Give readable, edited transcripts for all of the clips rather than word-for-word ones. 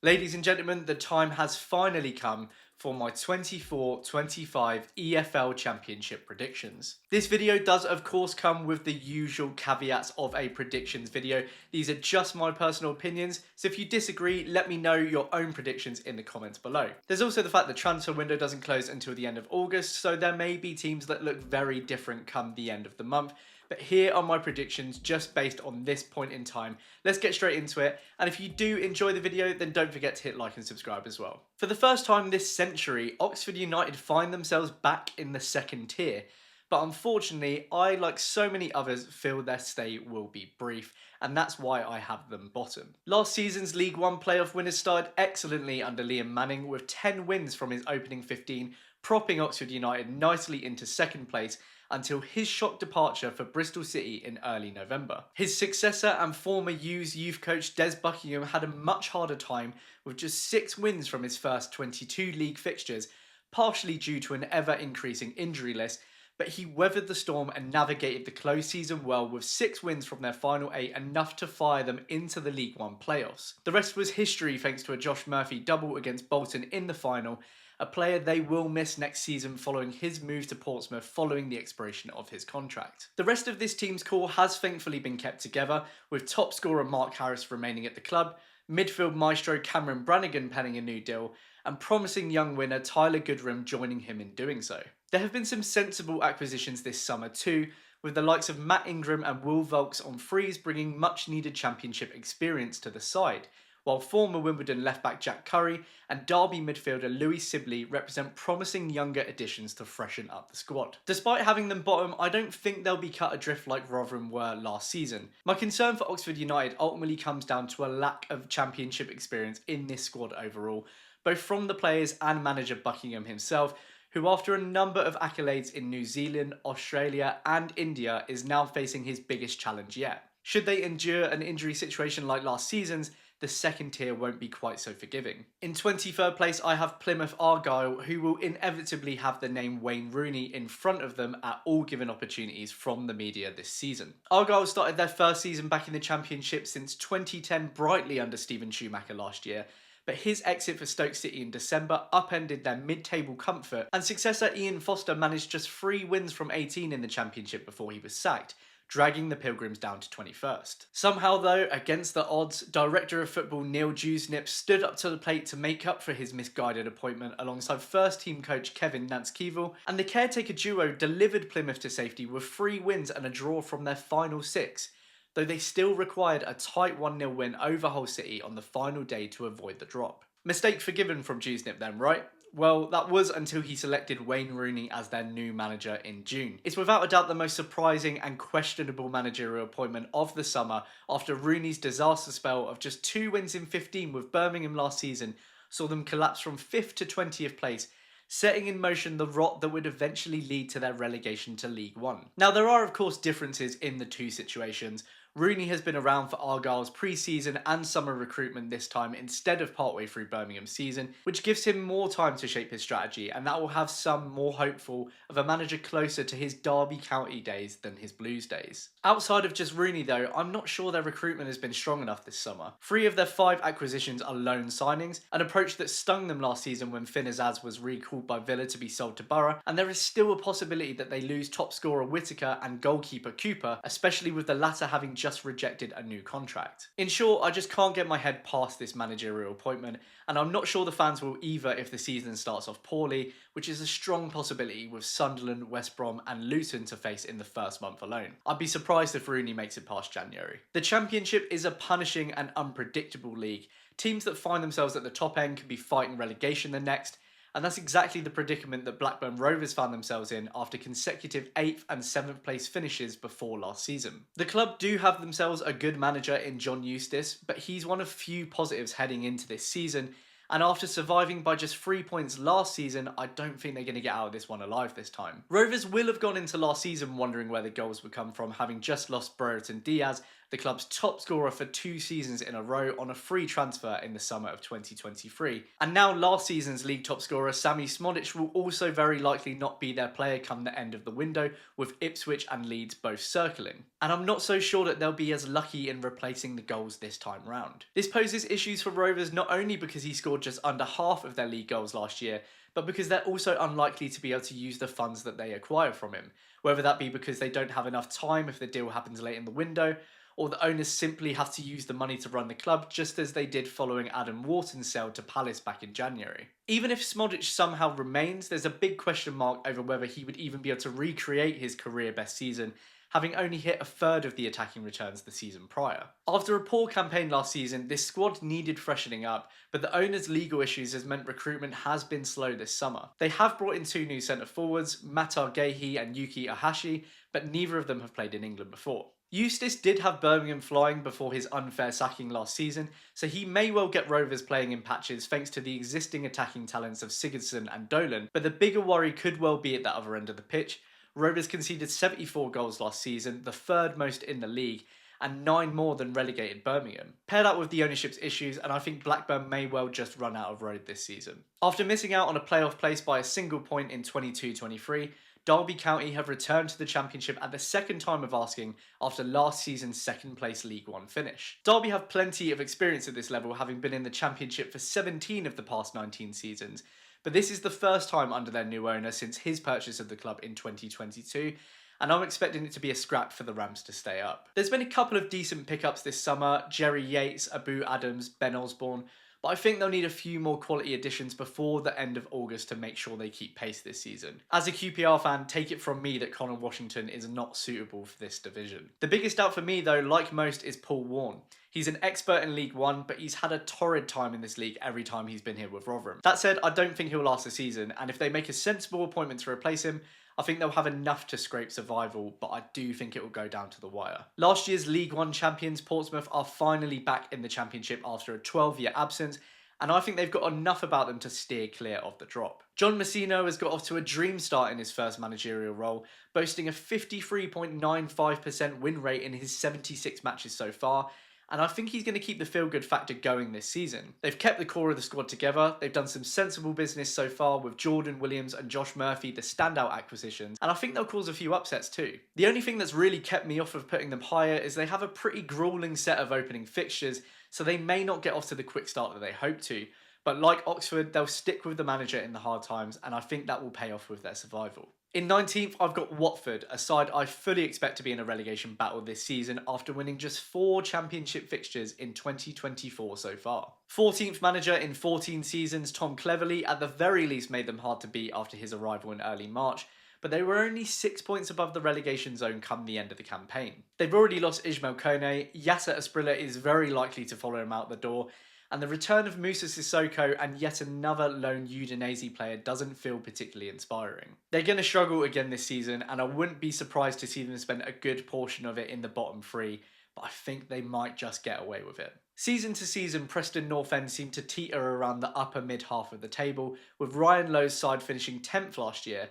Ladies and gentlemen, the time has finally come for my 24-25 EFL Championship predictions. This video does of course come with the usual caveats of a predictions video. These are just my personal opinions, so if you disagree, let me know your own predictions in the comments below. There's also the fact the transfer window doesn't close until the end of August, so there may be teams that look very different come the end of the month. But here are my predictions just based on this point in time. Let's get straight into it. And if you do enjoy the video, then don't forget to hit like and subscribe as well. For the first time this century, Oxford United find themselves back in the second tier. But unfortunately, I, like so many others, feel their stay will be brief, and that's why I have them bottom. Last season's League One playoff winners started excellently under Liam Manning with 10 wins from his opening 15, propping Oxford United nicely into second place until his shock departure for Bristol City in early November. His successor and former youth coach Des Buckingham had a much harder time with just 6 wins from his first 22 league fixtures, partially due to an ever-increasing injury list, but he weathered the storm and navigated the close season well with 6 wins from their final 8, enough to fire them into the League One playoffs. The rest was history thanks to a Josh Murphy double against Bolton in the final, a player they will miss next season following his move to Portsmouth following the expiration of his contract. The rest of this team's core has thankfully been kept together, with top scorer Mark Harris remaining at the club, midfield maestro Cameron Brannigan penning a new deal, and promising young winner Tyler Goodrum joining him in doing so. There have been some sensible acquisitions this summer too, with the likes of Matt Ingram and Will Vaulks on frees bringing much needed championship experience to the side, while former Wimbledon left-back Jack Curry and Derby midfielder Louis Sibley represent promising younger additions to freshen up the squad. Despite having them bottom, I don't think they'll be cut adrift like Rotherham were last season. My concern for Oxford United ultimately comes down to a lack of championship experience in this squad overall, both from the players and manager Buckingham himself, who after a number of accolades in New Zealand, Australia and India is now facing his biggest challenge yet. Should they endure an injury situation like last season's, the second tier won't be quite so forgiving. In 23rd place, I have Plymouth Argyle, who will inevitably have the name Wayne Rooney in front of them at all given opportunities from the media this season. Argyle started their first season back in the Championship since 2010 brightly under Steven Schumacher last year, but his exit for Stoke City in December upended their mid-table comfort, and successor Ian Foster managed just 3 wins from 18 in the Championship before he was sacked, dragging the Pilgrims down to 21st. Somehow though, against the odds, Director of Football Neil Dewsnip stood up to the plate to make up for his misguided appointment alongside first team coach Kevin Nance-Keevil, and the caretaker duo delivered Plymouth to safety with 3 wins and a draw from their final 6, though they still required a tight 1-0 win over Hull City on the final day to avoid the drop. Mistake forgiven from Dewsnip then, right? Well, that was until he selected Wayne Rooney as their new manager in June. It's without a doubt the most surprising and questionable managerial appointment of the summer, after Rooney's disaster spell of just 2 wins in 15 with Birmingham last season saw them collapse from 5th to 20th place, setting in motion the rot that would eventually lead to their relegation to League One. Now, there are of course differences in the two situations. Rooney has been around for Argyle's pre-season and summer recruitment this time instead of partway through Birmingham's season, which gives him more time to shape his strategy, and that will have some more hopeful of a manager closer to his Derby County days than his Blues days. Outside of just Rooney though, I'm not sure their recruitment has been strong enough this summer. 3 of their 5 acquisitions are loan signings, an approach that stung them last season when Finn Azaz was recalled by Villa to be sold to Boro, and there is still a possibility that they lose top scorer Whittaker and goalkeeper Cooper, especially with the latter having just rejected a new contract. In short, I just can't get my head past this managerial appointment, and I'm not sure the fans will either if the season starts off poorly, which is a strong possibility with Sunderland, West Brom and Luton to face in the first month alone. I'd be surprised if Rooney makes it past January. The Championship is a punishing and unpredictable league. Teams that find themselves at the top end could be fighting relegation the next, and that's exactly the predicament that Blackburn Rovers found themselves in after consecutive 8th and 7th place finishes before last season. The club do have themselves a good manager in John Eustace, but he's one of few positives heading into this season, and after surviving by just 3 points last season, I don't think they're going to get out of this one alive this time. Rovers will have gone into last season wondering where the goals would come from, having just lost Brereton Diaz the club's top scorer for 2 seasons in a row on a free transfer in the summer of 2023. And now last season's league top scorer Sami Smodic will also very likely not be their player come the end of the window, with Ipswich and Leeds both circling. And I'm not so sure that they'll be as lucky in replacing the goals this time round. This poses issues for Rovers not only because he scored just under half of their league goals last year, but because they're also unlikely to be able to use the funds that they acquire from him, whether that be because they don't have enough time if the deal happens late in the window, or the owners simply have to use the money to run the club just as they did following Adam Wharton's sale to Palace back in January. Even if Smodic somehow remains, there's a big question mark over whether he would even be able to recreate his career best season, having only hit a third of the attacking returns the season prior. After a poor campaign last season, this squad needed freshening up, but the owners' legal issues has meant recruitment has been slow this summer. They have brought in 2 new centre forwards, Matar Gehi and Yuki Ahashi, but neither of them have played in England before. Eustace did have Birmingham flying before his unfair sacking last season, so he may well get Rovers playing in patches thanks to the existing attacking talents of Sigurdsson and Dolan, but the bigger worry could well be at that other end of the pitch. Rovers conceded 74 goals last season, the 3rd most in the league, and 9 more than relegated Birmingham. Pair that with the ownership's issues, and I think Blackburn may well just run out of road this season. After missing out on a playoff place by a single point in 22-23, Derby County have returned to the Championship at the 2nd time of asking after last season's 2nd place League One finish. Derby have plenty of experience at this level, having been in the Championship for 17 of the past 19 seasons, but this is the first time under their new owner since his purchase of the club in 2022, and I'm expecting it to be a scrap for the Rams to stay up. There's been a couple of decent pickups this summer, Jerry Yates, Abu Adams, Ben Osborne, but I think they'll need a few more quality additions before the end of August to make sure they keep pace this season. As a QPR fan, take it from me that Connor Washington is not suitable for this division. The biggest doubt for me though, like most, is Paul Warne. He's an expert in League One, but he's had a torrid time in this league every time he's been here with Rotherham. That said, I don't think he'll last the season, and if they make a sensible appointment to replace him, I think they'll have enough to scrape survival, but I do think it will go down to the wire. Last year's League One champions, Portsmouth, are finally back in the Championship after a 12-year absence, and I think they've got enough about them to steer clear of the drop. John Messino has got off to a dream start in his first managerial role, boasting a 53.95% win rate in his 76 matches so far, and I think he's going to keep the feel-good factor going this season. They've kept the core of the squad together, they've done some sensible business so far with Jordan Williams and Josh Murphy the standout acquisitions, and I think they'll cause a few upsets too. The only thing that's really kept me off of putting them higher is they have a pretty gruelling set of opening fixtures, so they may not get off to the quick start that they hope to. But like Oxford, they'll stick with the manager in the hard times, and I think that will pay off with their survival. In 19th, I've got Watford, a side I fully expect to be in a relegation battle this season after winning just 4 Championship fixtures in 2024 so far. 14th manager in 14 seasons, Tom Cleverley at the very least made them hard to beat after his arrival in early March, but they were only 6 points above the relegation zone come the end of the campaign. They've already lost Ismail Kone, Yasser Asprilla is very likely to follow him out the door, and the return of Musa Sissoko and yet another lone Udinese player doesn't feel particularly inspiring. They're going to struggle again this season, and I wouldn't be surprised to see them spend a good portion of it in the bottom 3, but I think they might just get away with it. Season to season, Preston North End seem to teeter around the upper mid half of the table, with Ryan Lowe's side finishing 10th last year,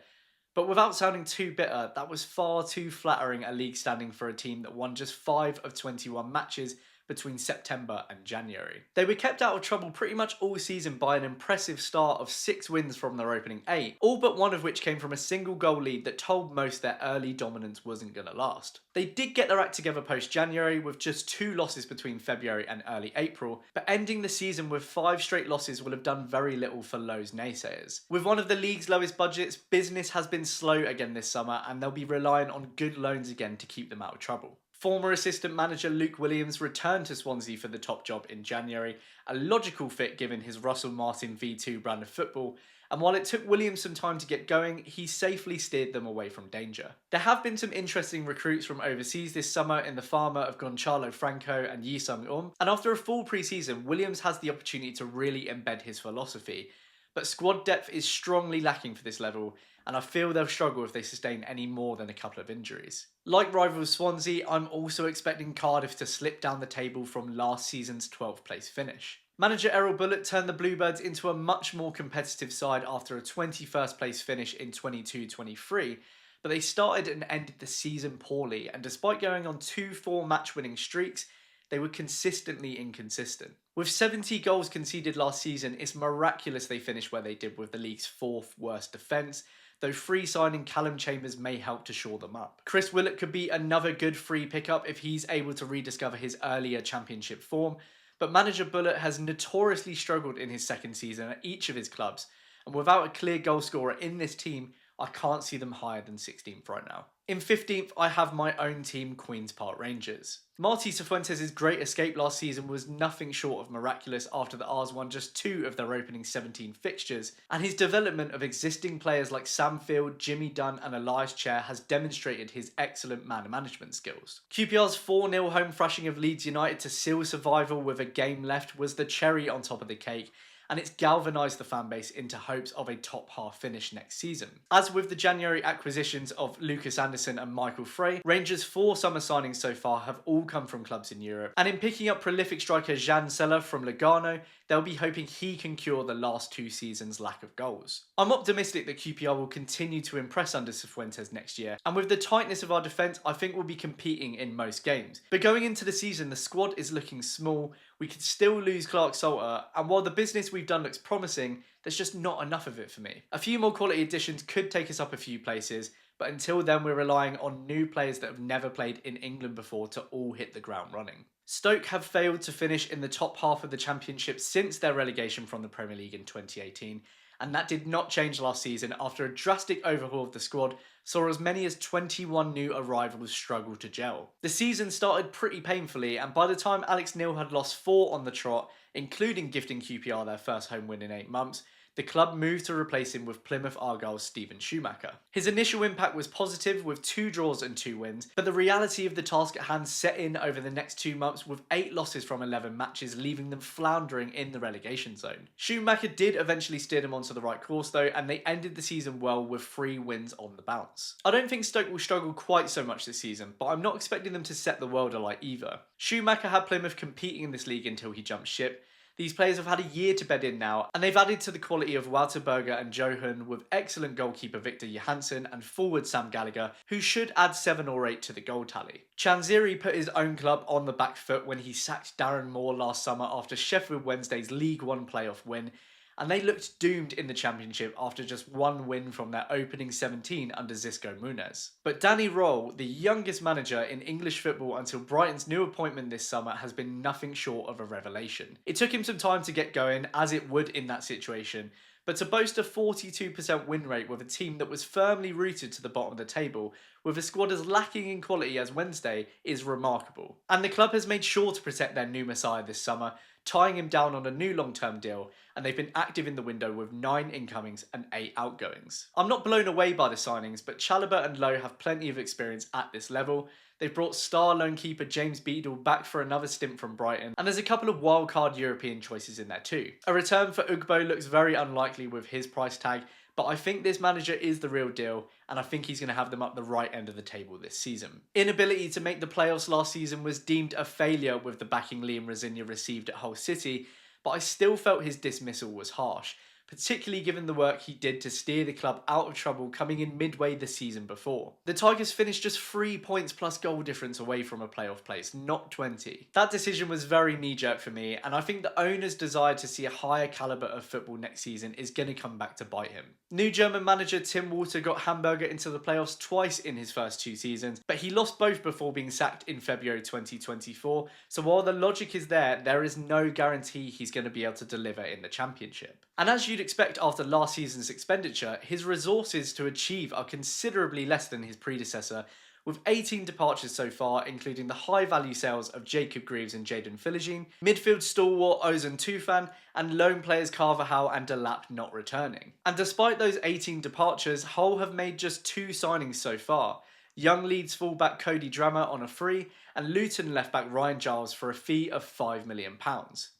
but without sounding too bitter, that was far too flattering a league standing for a team that won just 5 of 21 matches between September and January. They were kept out of trouble pretty much all season by an impressive start of 6 wins from their opening 8, all but one of which came from a single goal lead that told most their early dominance wasn't going to last. They did get their act together post-January with just 2 losses between February and early April, but ending the season with 5 straight losses will have done very little for Lowe's naysayers. With one of the league's lowest budgets, business has been slow again this summer, and they'll be relying on good loans again to keep them out of trouble. Former assistant manager Luke Williams returned to Swansea for the top job in January, a logical fit given his Russell Martin V2 brand of football, and while it took Williams some time to get going, he safely steered them away from danger. There have been some interesting recruits from overseas this summer in the farmer of Gonçalo Franco and Yi Sung and after a full pre-season, Williams has the opportunity to really embed his philosophy. But squad depth is strongly lacking for this level, and I feel they'll struggle if they sustain any more than a couple of injuries. Like rivals Swansea, I'm also expecting Cardiff to slip down the table from last season's 12th place finish. Manager Errol Bullock turned the Bluebirds into a much more competitive side after a 21st place finish in 22-23, but they started and ended the season poorly, and despite going on 2-4 match-winning streaks, they were consistently inconsistent. With 70 goals conceded last season, it's miraculous they finished where they did with the league's 4th worst defence, though free signing Callum Chambers may help to shore them up. Chris Willett could be another good free pickup if he's able to rediscover his earlier Championship form, but manager Bullitt has notoriously struggled in his second season at each of his clubs, and without a clear goalscorer in this team, I can't see them higher than 16th right now. In 15th, I have my own team, Queen's Park Rangers. Marti Cifuentes' great escape last season was nothing short of miraculous after the R's won just 2 of their opening 17 fixtures, and his development of existing players like Sam Field, Jimmy Dunn and Elias Chair has demonstrated his excellent man management skills. QPR's 4-0 home thrashing of Leeds United to seal survival with a game left was the cherry on top of the cake, and it's galvanised the fanbase into hopes of a top half finish next season. As with the January acquisitions of Lucas Anderson and Michael Frey, Rangers' 4 summer signings so far have all come from clubs in Europe, and in picking up prolific striker Jan Seller from Lugano, they'll be hoping he can cure the last 2 seasons' lack of goals. I'm optimistic that QPR will continue to impress under Cifuentes next year, and with the tightness of our defence, I think we'll be competing in most games. But going into the season, the squad is looking small, we could still lose Clark Salter, and while the business we've done looks promising, there's just not enough of it for me. A few more quality additions could take us up a few places, but until then we're relying on new players that have never played in England before to all hit the ground running. Stoke have failed to finish in the top half of the Championship since their relegation from the Premier League in 2018, and that did not change last season after a drastic overhaul of the squad saw as many as 21 new arrivals struggle to gel. The season started pretty painfully, and by the time Alex Neil had lost 4 on the trot, including gifting QPR their first home win in 8 months, the club moved to replace him with Plymouth Argyle's Steven Schumacher. His initial impact was positive with 2 draws and 2 wins, but the reality of the task at hand set in over the next 2 months with 8 losses from 11 matches, leaving them floundering in the relegation zone. Schumacher did eventually steer them onto the right course though, and they ended the season well with 3 wins on the bounce. I don't think Stoke will struggle quite so much this season, but I'm not expecting them to set the world alight either. Schumacher had Plymouth competing in this league until he jumped ship. These players have had a year to bed in now, and they've added to the quality of Wouter Berger and Johan with excellent goalkeeper Victor Johansson and forward Sam Gallagher, who should add 7 or 8 to the goal tally. Chanziri put his own club on the back foot when he sacked Darren Moore last summer after Sheffield Wednesday's League One playoff win, and they looked doomed in the Championship after just 1 win from their opening 17 under Xisco Muniz. But Danny Roll, the youngest manager in English football until Brighton's new appointment this summer, has been nothing short of a revelation. It took him some time to get going, as it would in that situation, but to boast a 42% win rate with a team that was firmly rooted to the bottom of the table, with a squad as lacking in quality as Wednesday, is remarkable. And the club has made sure to protect their new messiah this summer, tying him down on a new long-term deal, and they've been active in the window with 9 incomings and 8 outgoings. I'm not blown away by the signings, but Chalobah and Lowe have plenty of experience at this level. They've brought star lone keeper James Beadle back for another stint from Brighton, and there's a couple of wildcard European choices in there too. A return for Ugbo looks very unlikely with his price tag, but I think this manager is the real deal, and I think he's going to have them up the right end of the table this season. Inability to make the playoffs last season was deemed a failure with the backing Liam Rosignol received at Hull City, but I still felt his dismissal was harsh, particularly given the work he did to steer the club out of trouble coming in midway the season before. The Tigers finished just 3 points plus goal difference away from a playoff place, not 20. That decision was very knee-jerk for me, and I think the owner's desire to see a higher calibre of football next season is going to come back to bite him. New German manager Tim Walter got Hamburger into the playoffs twice in his first 2 seasons, but he lost both before being sacked in February 2024, so while the logic is there is no guarantee he's going to be able to deliver in the Championship. And as you'd expect after last season's expenditure, his resources to achieve are considerably less than his predecessor, with 18 departures so far, including the high-value sales of Jacob Greaves and Jadon Philogene, midfield stalwart Ozan Tufan, and loan players Carvajal and Delap not returning. And despite those 18 departures, Hull have made just 2 signings so far. Young Leeds fullback Cody Drammer on a free, and Luton left-back Ryan Giles for a fee of £5 million.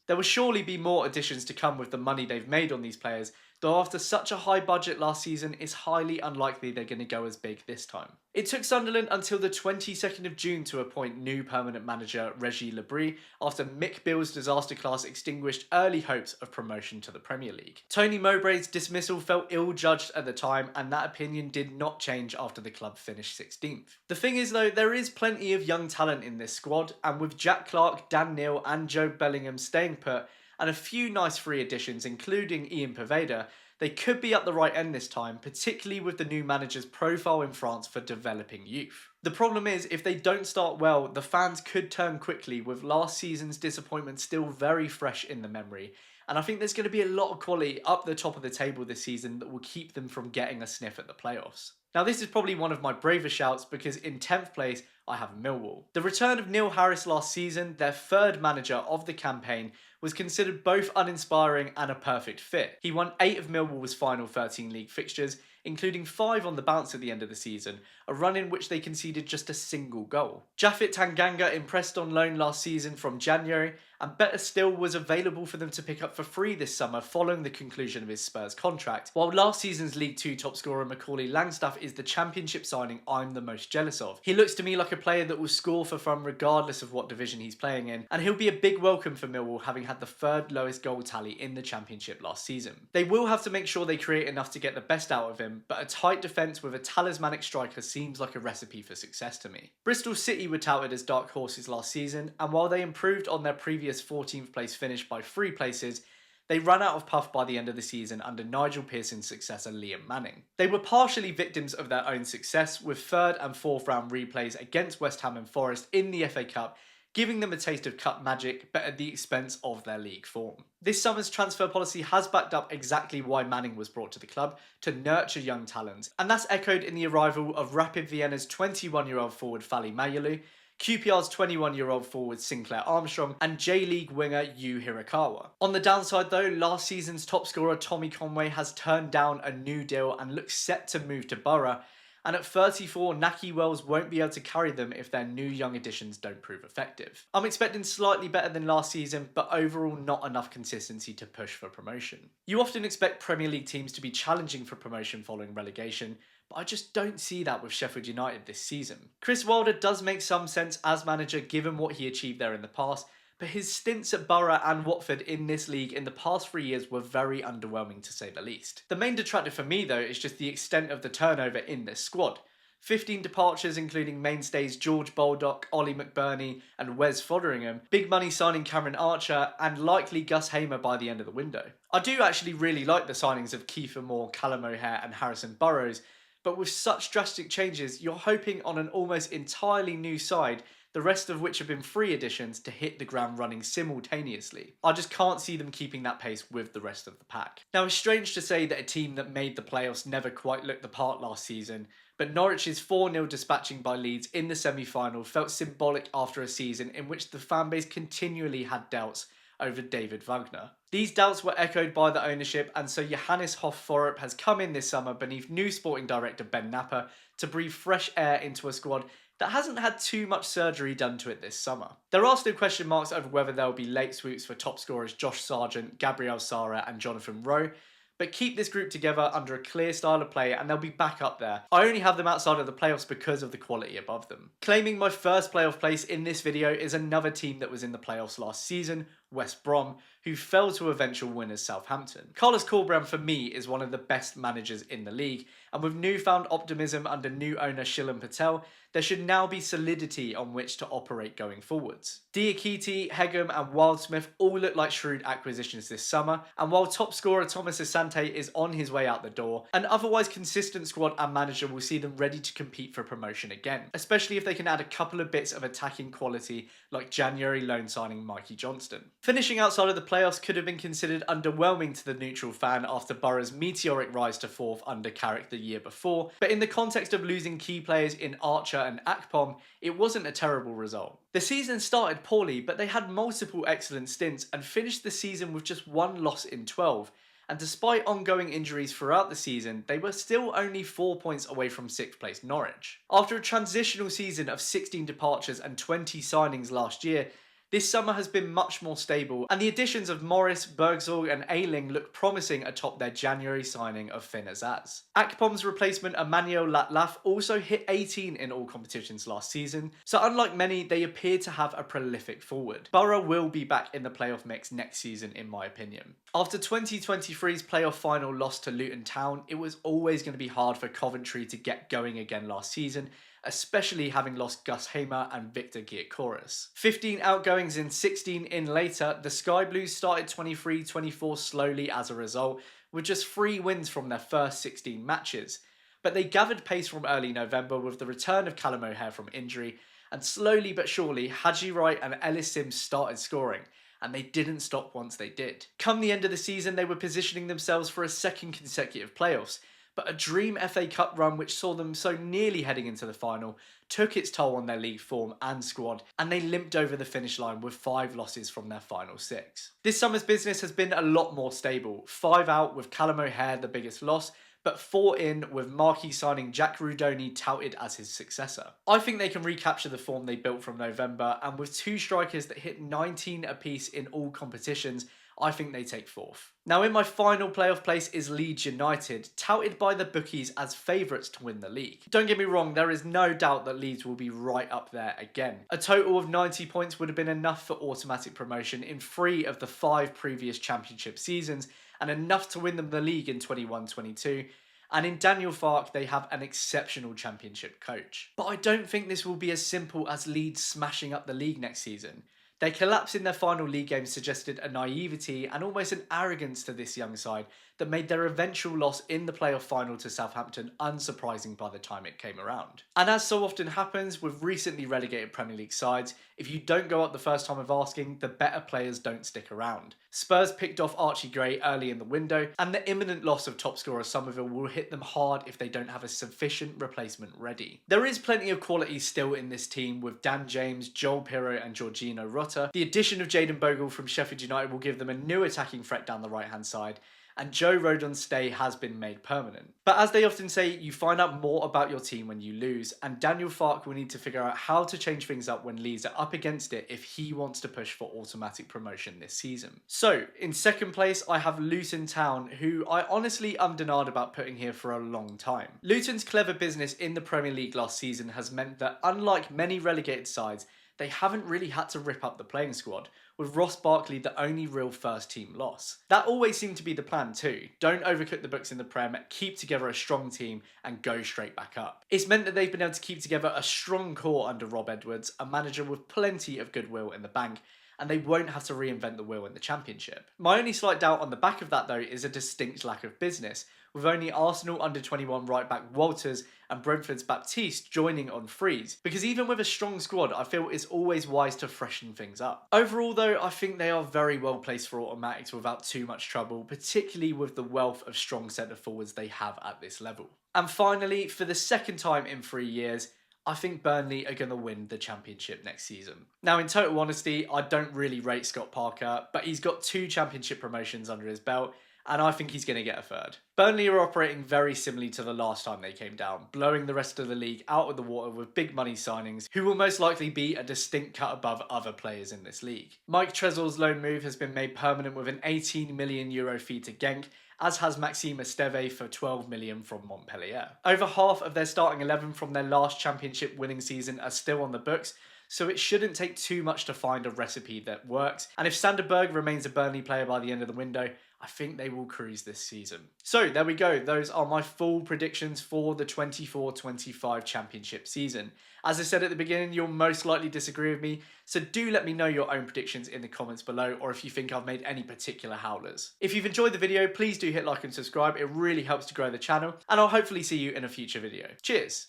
There will surely be more additions to come with the money they've made on these players, though after such a high budget last season, it's highly unlikely they're going to go as big this time. It took Sunderland until the 22nd of June to appoint new permanent manager Regis Lebris after Mick Bill's disaster class extinguished early hopes of promotion to the Premier League. Tony Mowbray's dismissal felt ill-judged at the time, and that opinion did not change after the club finished 16th. The thing is though, there is plenty of young talent in this squad, and with Jack Clarke, Dan Neil and Joe Bellingham staying put, and a few nice free additions including Ian Poveda, they could be at the right end this time, particularly with the new manager's profile in France for developing youth. The problem is, if they don't start well, the fans could turn quickly, with last season's disappointment still very fresh in the memory, and I think there's going to be a lot of quality up the top of the table this season that will keep them from getting a sniff at the playoffs. Now this is probably one of my braver shouts because in 10th place I have Millwall. The return of Neil Harris last season, their third manager of the campaign, was considered both uninspiring and a perfect fit. He won 8 of Millwall's final 13 league fixtures, including 5 on the bounce at the end of the season, a run in which they conceded just a single goal. Japhet Tanganga impressed on loan last season from January, and better still was available for them to pick up for free this summer following the conclusion of his Spurs contract, while last season's League 2 top scorer Macaulay Langstaff is the Championship signing I'm the most jealous of. He looks to me like a player that will score for fun regardless of what division he's playing in, and he'll be a big welcome for Millwall, having had the third lowest goal tally in the Championship last season. They will have to make sure they create enough to get the best out of him, but a tight defence with a talismanic striker seems like a recipe for success to me. Bristol City were touted as dark horses last season, and while they improved on their previous 14th place finish by 3 places, they ran out of puff by the end of the season under Nigel Pearson's successor Liam Manning. They were partially victims of their own success, with 3rd and 4th round replays against West Ham and Forest in the FA Cup, giving them a taste of cup magic, but at the expense of their league form. This summer's transfer policy has backed up exactly why Manning was brought to the club, to nurture young talent, and that's echoed in the arrival of Rapid Vienna's 21-year-old forward Fally Mayulu, QPR's 21-year-old forward Sinclair Armstrong, and J-League winger Yu Hirakawa. On the downside though, last season's top scorer Tommy Conway has turned down a new deal and looks set to move to Boro, and at 34, Nahki Wells won't be able to carry them if their new young additions don't prove effective. I'm expecting slightly better than last season, but overall not enough consistency to push for promotion. You often expect Premier League teams to be challenging for promotion following relegation, but I just don't see that with Sheffield United this season. Chris Wilder does make some sense as manager given what he achieved there in the past, but his stints at Boro and Watford in this league in the past 3 years were very underwhelming to say the least. The main detractor for me though is just the extent of the turnover in this squad. 15 departures including mainstays George Baldock, Ollie McBurney and Wes Fotheringham, big money signing Cameron Archer and likely Gus Hamer by the end of the window. I do actually really like the signings of Kiefer Moore, Callum O'Hare and Harrison Burrows, but with such drastic changes you're hoping on an almost entirely new side, the rest of which have been free additions, to hit the ground running simultaneously. I just can't see them keeping that pace with the rest of the pack. Now it's strange to say that a team that made the playoffs never quite looked the part last season, but Norwich's 4-0 dispatching by Leeds in the semi-final felt symbolic after a season in which the fanbase continually had doubts over David Wagner. These doubts were echoed by the ownership, and so Johannes Hoff-Thorup has come in this summer beneath new sporting director Ben Napper to breathe fresh air into a squad that hasn't had too much surgery done to it this summer. There are still question marks over whether there will be late swoops for top scorers Josh Sargent, Gabriel Sara and Jonathan Rowe, but keep this group together under a clear style of play and they'll be back up there. I only have them outside of the playoffs because of the quality above them. Claiming my first playoff place in this video is another team that was in the playoffs last season, West Brom, who fell to eventual winners Southampton. Carlos Corberán for me is one of the best managers in the league, and with newfound optimism under new owner Shilan Patel, there should now be solidity on which to operate going forwards. Diakite, Hegem and Wildsmith all look like shrewd acquisitions this summer, and while top scorer Thomas Asante is on his way out the door, an otherwise consistent squad and manager will see them ready to compete for promotion again, especially if they can add a couple of bits of attacking quality like January loan signing Mikey Johnston. Finishing outside of the playoffs could have been considered underwhelming to the neutral fan after Borough's meteoric rise to 4th under Carrick the year before, but in the context of losing key players in Archer and Akpom, it wasn't a terrible result. The season started poorly, but they had multiple excellent stints and finished the season with just 1 loss in 12. And despite ongoing injuries throughout the season, they were still only 4 points away from 6th place Norwich. After a transitional season of 16 departures and 20 signings last year, This summer has been much more stable, and the additions of Morris, Bergzorg and Ayling look promising atop their January signing of Finn Azaz. Akpom's replacement Emmanuel Latlaf also hit 18 in all competitions last season, so unlike many, they appear to have a prolific forward. Boro will be back in the playoff mix next season in my opinion. After 2023's playoff final loss to Luton Town, it was always going to be hard for Coventry to get going again last season, especially having lost Gus Hamer and Victor Gyökeres. 15 outgoings in, 16 in later, the Sky Blues started 23-24 slowly as a result, with just 3 wins from their first 16 matches. But they gathered pace from early November with the return of Callum O'Hare from injury, and slowly but surely Haji Wright and Ellis Sims started scoring, and they didn't stop once they did. Come the end of the season, they were positioning themselves for a second consecutive playoffs, but a dream FA Cup run which saw them so nearly heading into the final took its toll on their league form and squad, and they limped over the finish line with 5 losses from their final 6. This summer's business has been a lot more stable, 5 out with Callum O'Hare the biggest loss, but 4 in with marquee signing Jack Rudoni touted as his successor. I think they can recapture the form they built from November, and with 2 strikers that hit 19 apiece in all competitions, I think they take 4th. Now in my final playoff place is Leeds United, touted by the bookies as favourites to win the league. Don't get me wrong, there is no doubt that Leeds will be right up there again. A total of 90 points would have been enough for automatic promotion in 3 of the 5 previous championship seasons, and enough to win them the league in 21-22. And in Daniel Farke, they have an exceptional championship coach. But I don't think this will be as simple as Leeds smashing up the league next season. Their collapse in their final league game suggested a naivety and almost an arrogance to this young side that made their eventual loss in the playoff final to Southampton unsurprising by the time it came around. And as so often happens with recently relegated Premier League sides, if you don't go up the first time of asking, the better players don't stick around. Spurs picked off Archie Gray early in the window, and the imminent loss of top scorer Somerville will hit them hard if they don't have a sufficient replacement ready. There is plenty of quality still in this team with Dan James, Joel Pirro and Georgino Rutter. The addition of Jayden Bogle from Sheffield United will give them a new attacking threat down the right hand side, and Joe Rodon's stay has been made permanent. But as they often say, you find out more about your team when you lose, and Daniel Farke will need to figure out how to change things up when Leeds are up against it if he wants to push for automatic promotion this season. So, in second place, I have Luton Town, who I honestly denied about putting here for a long time. Luton's clever business in the Premier League last season has meant that, unlike many relegated sides, they haven't really had to rip up the playing squad, with Ross Barkley the only real first team loss. That always seemed to be the plan too. Don't overcook the books in the Prem, keep together a strong team and go straight back up. It's meant that they've been able to keep together a strong core under Rob Edwards, a manager with plenty of goodwill in the bank, and they won't have to reinvent the wheel in the Championship. My only slight doubt on the back of that though is a distinct lack of business, with only Arsenal under-21 right-back Walters and Brentford's Baptiste joining on frees, because even with a strong squad, I feel it's always wise to freshen things up. Overall though, I think they are very well placed for automatics without too much trouble, particularly with the wealth of strong centre forwards they have at this level. And finally, for the second time in 3 years, I think Burnley are going to win the Championship next season. Now, in total honesty, I don't really rate Scott Parker, but he's got 2 Championship promotions under his belt, and I think he's going to get a 3rd. Burnley are operating very similarly to the last time they came down, blowing the rest of the league out of the water with big money signings, who will most likely be a distinct cut above other players in this league. Mike Trezel's loan move has been made permanent with an €18 million fee to Genk, as has Maxime Esteve for $12 million from Montpellier. Over half of their starting 11 from their last Championship winning season are still on the books, so it shouldn't take too much to find a recipe that works, and if Sander Berg remains a Burnley player by the end of the window, I think they will cruise this season. So there we go, those are my full predictions for the 24-25 Championship season. As I said at the beginning, you'll most likely disagree with me, so do let me know your own predictions in the comments below, or if you think I've made any particular howlers. If you've enjoyed the video, please do hit like and subscribe, it really helps to grow the channel, and I'll hopefully see you in a future video. Cheers!